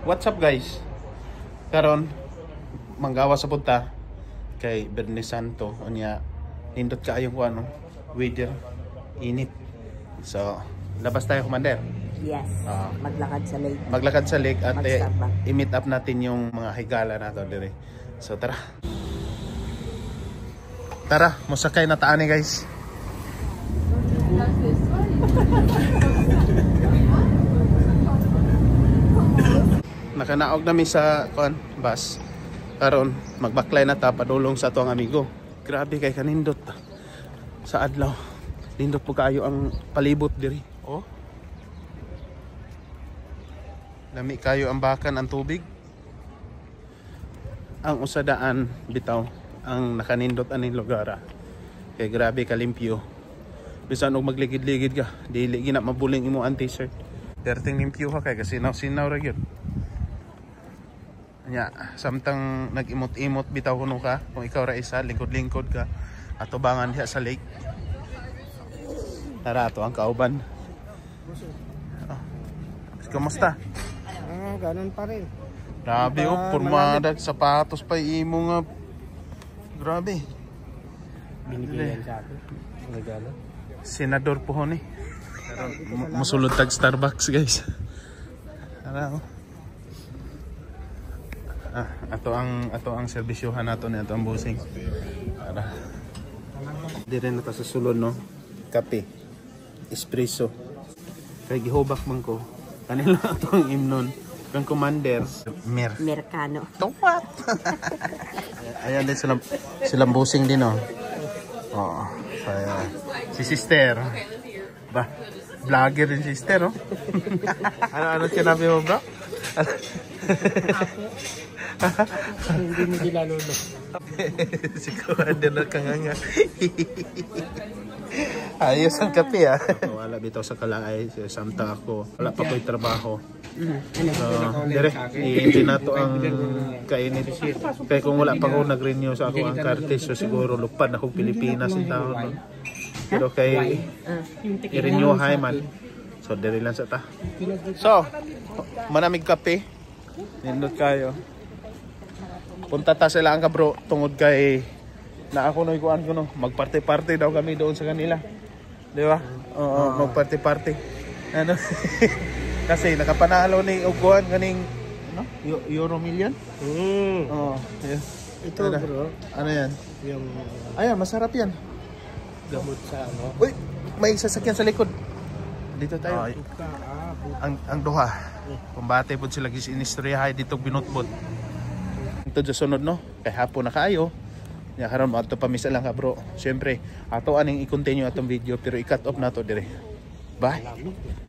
What's up guys? Karon manggawa sa punta kay Bernie Santo unya nindot kaayong kuno weather init. So labas tayo, Commander. Yes. Maglakad sa lake. Maglakad sa lake at i-meet up natin yung mga higala nato dire. So tara. Tara, musakay na taani guys. Nakanaog nami sa bus. Karon magbaklay na ta padulong sa tuang amigo. Grabe kay kanindot sa adlaw. Nindot po kaayo ang palibot diri. Oh. Lami kayo ang bakan ang tubig. Ang usadaan bitaw ang nakanindot aning lugar. Kay grabe kalimpyo. Bisan og magligid-ligid ka, dili gina mabuling imo ang t-shirt. Perting limpyo ka kay kasi sinaw ra gyud. Nya, samtang nag-imot-imot bitaw kuno ka, kung ikaw ra isa lingkod-lingkod ka atubangan diha sa lake. Tara to ang kauban. Oh. Kumusta? Ganun pa rin. Grabe pormada sapatos pa imo nga. Grabe. Binibigyan sa akin. Regalo. Senador po hon eh. Musulod tag Starbucks guys. Tara. Ato ang serbisyohan nato ni ato ang busing. Tara. Dire na ta sa sulod no. Kape. Espresso. Kay gihubak man ko. Kanila ato ang imnon. Kang Commander. Mercano. Tuwat. Ayan din silang busing din oh. Oo. Si sister. Ba, vlogger din si sister oh. Ano sinabi mo bro? Hindi mo sila lolo. Si Commander na kanganga. Ayos ang kape ah. Wala bitaw sa kalangay. Samtang ako. Wala pa ko'y trabaho. So, direct i-enjoy na to ang kainit. Kaya kung wala pa ko nag-renew sa ako ang kartes, so siguro lupad akong Pilipinas yung taon. Pero kay i-renew hay man. So, dire lang sa ta. So, manamig kape. Nindot kayo. Punta ta sila ang kabro tungod kay na ako no ikuan ko no. Magparty-party daw kami doon sa kanila. Di ba? Oo, magparty-party. Ano? Kasi nakapanalo ni Uguan ganing no? Euro million. Oo. Yeah. Ito ano? Bro. Ano yan? Yung ayan, masarap yan. gamot sa ano. Uy, may sasakyan sa likod. Dito tayo. Ang duha. Kumbate po sila ginistoryahay dito binutbot. Ito sa sunod no. Kay hapon na kayo. Ya karon mo ato pamisa lang ka bro. Syempre, ato aning i-continue atong video pero i-cut off na to dire. Bye.